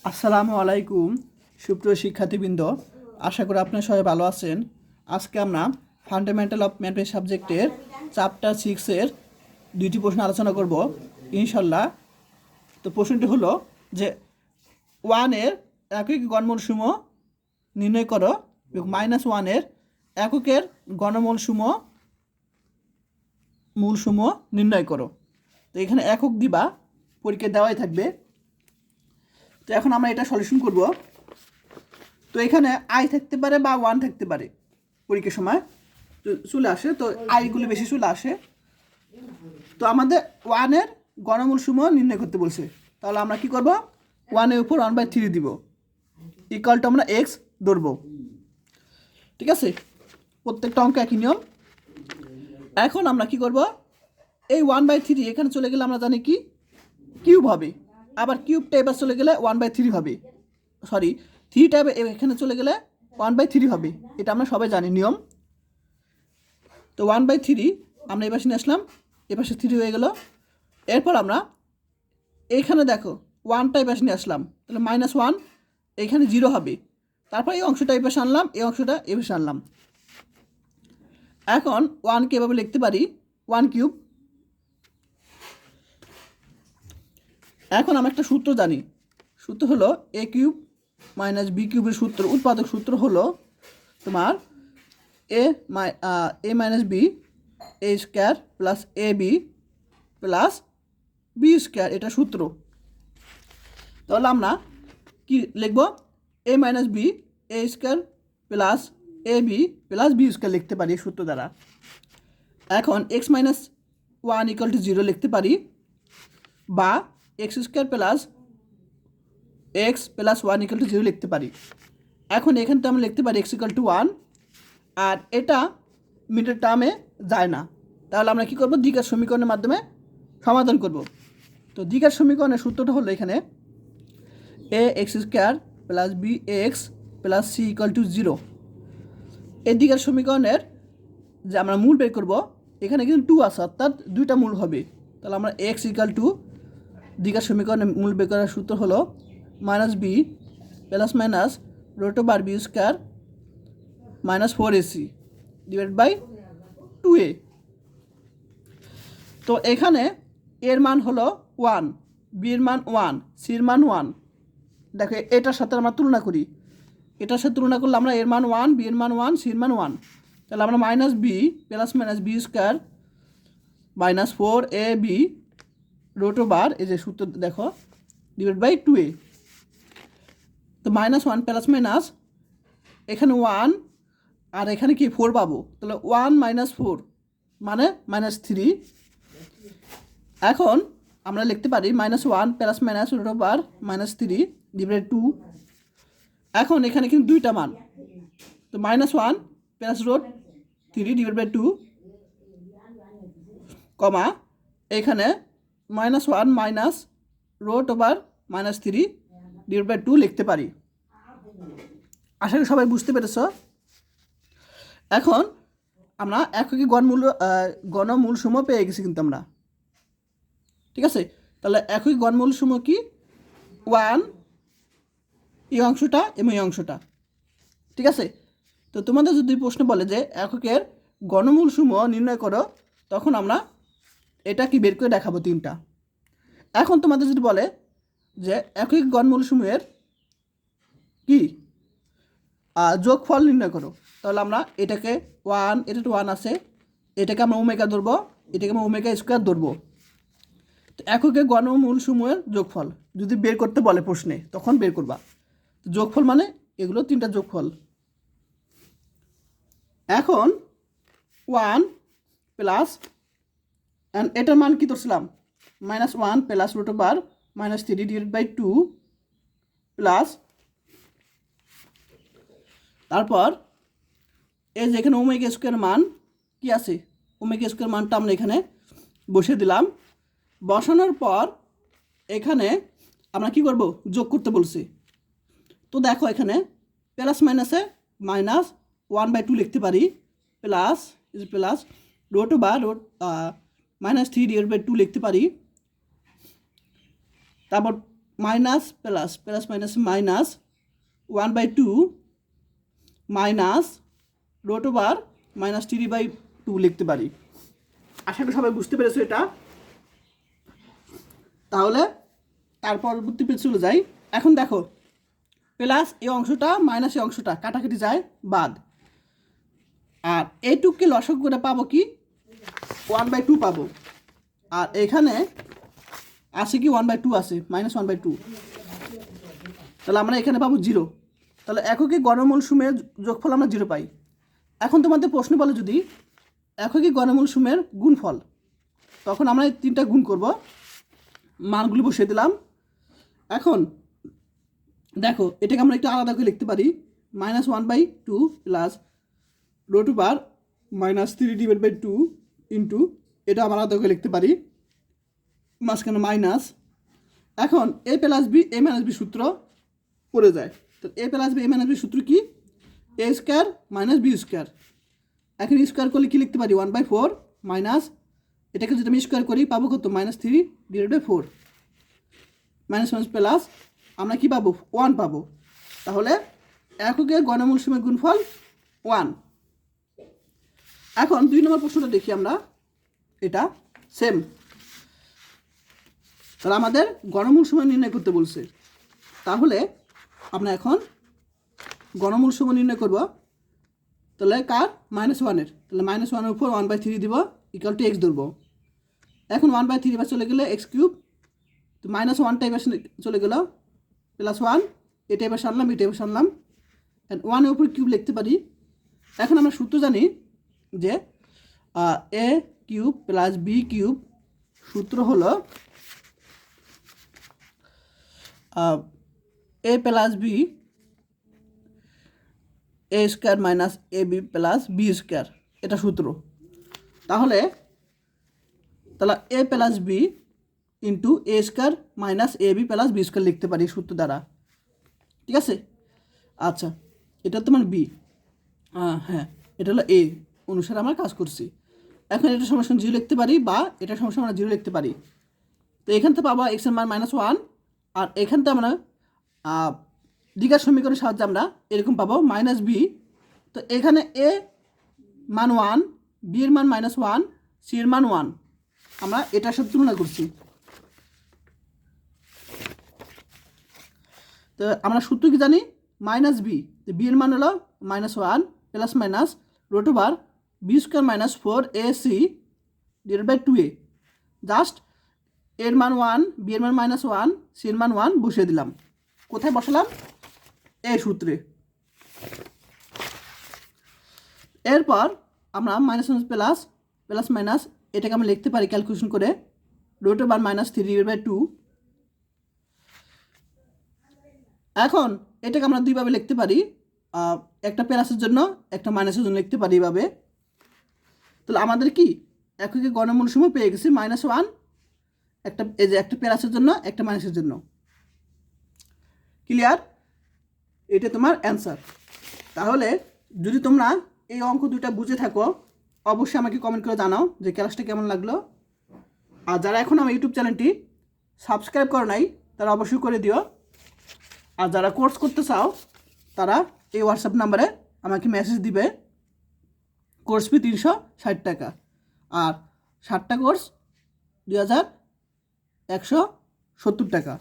আসসালামু আলাইকুম সুপ্রিয় শিক্ষার্থীবৃন্দ, আশা করি আপনারা সবাই ভালো আছেন। আজকে আমরা ফান্ডামেন্টাল অফ ম্যাথমেটিক্স সাবজেক্টের চ্যাপ্টার 6-এর দুইটি প্রশ্ন আলোচনা করব ইনশাল্লাহ। তো প্রশ্নটি হলো যে ওয়ানের একক গণমূলসমূহ নির্ণয় করো এবং -1-এর এককের গণমূলসমূহ নির্ণয় করো। তো এখানে একক দিবা, পরীক্ষা দেওয়াই থাকবে। তো এখন আমরা এটা সলিউশন করব। তো এখানে আই থাকতে পারে বা 1 থাকতে পারে, পরীক্ষার সময় তো চলে আসে, তো আইগুলো বেশি চলে আসে। তো আমাদের 1-এর গণমূলসমূহ নির্ণয় করতে বলছে, তাহলে আমরা কি করব, 1-এর উপর 1/3 দিব, ইকুয়ালটা আমরা এক্স ধরবো। ঠিক আছে, প্রত্যেকটা অঙ্ক একই নিয়ম। এখন আমরা কি করব, এই 1/3 এখানে চলে গেলে আমরা জানি কি কিউব হবে, আবার কিউবটা এবার চলে গেলে 1/3 হবে, সরি 3টা এখানে চলে গেলে 1/3 হবে, এটা আমরা সবাই জানি নিয়ম। তো 1/3 আমরা এই পাশে নিয়ে আসলাম, এ পাশে 3 হয়ে গেল। এরপর আমরা এইখানে দেখো 1টা এই পাশে নিয়ে আসলাম, তাহলে -1 এইখানে 0 হবে। তারপর এই অংশটা এই পাশে আনলাম, এই অংশটা এই পাশে আনলাম। এখন 1কে এভাবে লিখতে পারি 1 কিউব। এখন আমরা একটা সূত্র জানি, সূত্র হলো এ কিউব মাইনাস বি কিউবের সূত্র, উৎপাদক সূত্র হলো তোমার এ minus B A square plus A B plus B square, এটা সূত্র। তাহলে আমরা কি লিখব, এ minus B A square plus A B plus B square লিখতে পারি এই সূত্র দ্বারা। এখন এক্স মাইনাস 1 ইকুয়াল টু 0 লিখতে পারি, বা x square plus x plus 1 equal to 0 লিখতে পারি। এখন এখানটা আমরা লিখতে পারি এক্স ইকুয়াল টু 1, আর এটা মিডল টার্মে যায় না, তাহলে আমরা কি করব, দ্বিঘাত সমীকরণের মাধ্যমে সমাধান করব। তো দ্বিঘাত সমীকরণের সূত্রটা হলো এখানে A X square plus B X plus C equal to 0। এই দ্বিঘাত সমীকরণের যে আমরা মূল বের করব, এখানে কিন্তু 2 আছে, অর্থাৎ দুইটা মূল হবে। তাহলে আমরা এক্স ইকুয়াল টু দ্বিঘাত সমীকরণের মূল বের করার সূত্র হলো minus B plus minus root over B square minus 4ac divide by 2a। তো এখানে এর মান হলো 1, বির মান 1, সির মান 1। দেখো এটার সাথে আমরা তুলনা করি, এটার সাথে তুলনা করলে আমরা এর মান 1, বির মান 1, সির মান 1, তাহলে আমরা minus B plus minus B square minus 4ab root over, এই যে সূত্র দেখো, ডিভাইড বাই 2a। তো -1 প্লাস মাইনাস এখানে 1 আর এখানে কি 4 পাবো, তাহলে 1 - 4 মানে -3। এখন আমরা লিখতে পারি -1 plus minus root over -3 divide 2। এখন এখানে কিন্তু দুইটা মান, তো -1 plus root 3 divide by 2 comma এখানে -1 minus root over -3 divide by 2 লিখতে পারি। আশা করি সবাই বুঝতে পেরেছ। এখন আমরা একই গণমূলসমূহ পেয়ে গেছি কিন্তু আমরা, ঠিক আছে। তাহলে একই গণমূলসমূহ কি 1, এই অংশটা এবং এই অংশটা, ঠিক আছে। তো তোমাদের যদি প্রশ্ন বলে যে এককের গণমূলসমূহ নির্ণয় করো, তখন আমরা এটা কি বের করে দেখাবো 3টা। এখন তোমাদের যদি বলে যে একক গণমূলসমূহের কি যোগফল নির্ণয় করো, তাহলে আমরা এটাকে 1, এটা 1 আছে, এটাকে আমরা ওমেগা ধরবো, এটাকে আমরা ওমেগা স্কোয়ার ধরবো। তো এককে গণমূলসমূহের যোগফল যদি বের করতে বলে প্রশ্নে, তখন বের করবা। তো যোগফল মানে এগুলো 3টা যোগফল। এখন 1 প্লাস এটার মান কি ধরছিলাম, -1 plus root over -3 divide by 2 plus, তারপর এই যে এখানে ওমেগা স্কোয়ার মান কি আছে, ওমেগা স্কোয়ার মানটা আমরা এখানে বসিয়ে দিলাম। বসানোর পর এখানে আমরা কি করব, যোগ করতে বলছি। তো দেখো এখানে প্লাস মাইনাসে -1/2 লিখতে পারি, plus plus root over -3 divide by 2 লিখতে পারি, তারপর minus plus plus minus minus 1/2 minus root over -3/2 লিখতে পারি। আশা করি সবাই বুঝতে পেরেছো এটা। তাহলে তার পরবর্তী পেজ চলে যাই। এখন দেখো প্লাস এই অংশটা মাইনাস এই অংশটা কাটাকাটি যায় বাদ, আর এইটুককে লসক করে পাবো কি 1/2 পাবো, আর এখানে আছে কি 1/2 আছে -1/2, তাহলে আমরা এখানে পাবো 0। তাহলে এককে গড়মূল সুমের যোগফল আমরা 0 পাই। এখন তোমাদের প্রশ্ন বলে যদি এককে গড়মূল সুমের গুণফল, তখন আমরা এই 3টা গুণ করব, মানগুলি বসিয়ে দিলাম। এখন দেখো এটাকে আমরা একটু আলাদা করে লিখতে পারি, -1/2 প্লাস রুট ওভার -3/2 ইন্টু, এটা আমরা আলাদা করে লিখতে পারি, মাঝখানে মাইনাস। এখন a plus B a minus B সূত্র পড়ে যায়। তো a plus B a minus B সূত্র কি, a square minus B square. এখন স্কোয়ার করলে কি লিখতে পারি 1/4 মাইনাস, এটাকে যদি আমি স্কোয়ার করি পাবো কত -3/4, মাইনাস মাইনাস প্লাস আমরা কি পাবো 1 পাবো। তাহলে এককে গণমূল সুমের গুণফল 1। এখন 2 নম্বর প্রশ্নটা দেখি আমরা, এটা সেম। তাহলে আমাদের গণমূল সময় নির্ণয় করতে বলছে, তাহলে আমরা এখন গণমূল সময় নির্ণয় করব। তাহলে কার -1-এর, তাহলে -1-এর উপর 1/3 দিব ইকুয়াল টু x ধরবো। এখন 1/3 এবার চলে গেলে x3, তো -1টা এবার চলে গেল +1, এটা এবার সারলাম এটা এবার সারলাম, 1-এর উপর কিউব লিখতে পারি। এখন আমরা সূত্র জানি যে a cube plus b cube, সূত্র হলো a plus B a square minus A B plus B square, এটা সূত্র। তাহলে a plus B into A square minus A B plus B square লিখতে পারি সূত্র দ্বারা, ঠিক আছে। আচ্ছা, এটা তোমার বি, হ্যাঁ এটা হলো এ অনুসারে আমরা কাজ করছি। এখন এটা সমস্যা 0 লিখতে পারি, বা এটা সমস্যা আমরা 0 লিখতে পারি। তো এখান থেকে পাবো x এর মান -1, আর এখান থেকে আমরা দ্বিঘাত সমীকরণের সাহায্যে আমরা এরকম পাবো -b। তো এখানে a মান 1, b এর মান -1, c এর মান 1, আমরা এটার সাথে তুলনা করছি। তো আমরা সূত্র কি জানি -b, তো b এর মান হলো -1 plus minus root over b square minus 4ac divided by 2a। Just এর মান 1, b এর মান -1, c এর মান 1 বসিয়ে দিলাম। কোথায় বসালাম, এই সূত্রে। এরপর আমরা মাইনাস প্লাস প্লাস মাইনাস এটাকে আমরা লিখতে পারি ক্যালকুলেশন করে রুট ওভার -3/2। এখন এটাকে আমরা দুইভাবে লিখতে পারি, একটা প্লাসের জন্য একটা মাইনাসের জন্য লিখতে পারি এইভাবে। তাহলে আমাদের কি এককে গণমূল সময় পেয়ে গেছি -1, একটা এই যে একটা প্লাসের জন্য একটা মাইনাসের জন্য। ক্লিয়ার, এটা তোমার অ্যান্সার। তাহলে যদি তোমরা এই অঙ্ক দুটা বুঝে থাকো অবশ্যই আমাকে কমেন্ট করে জানাও যে ক্লাসটা কেমন লাগলো। আর যারা এখন আমার ইউটিউব চ্যানেলটি সাবস্ক্রাইব করো নাই তারা অবশ্যই করে দিও। আর যারা কোর্স করতে চাও তারা এই হোয়াটসঅ্যাপ নাম্বারে আমাকে মেসেজ দিবে। কোর্স ফি 360 টাকা, আর 60টা কোর্স 2170 টাকা।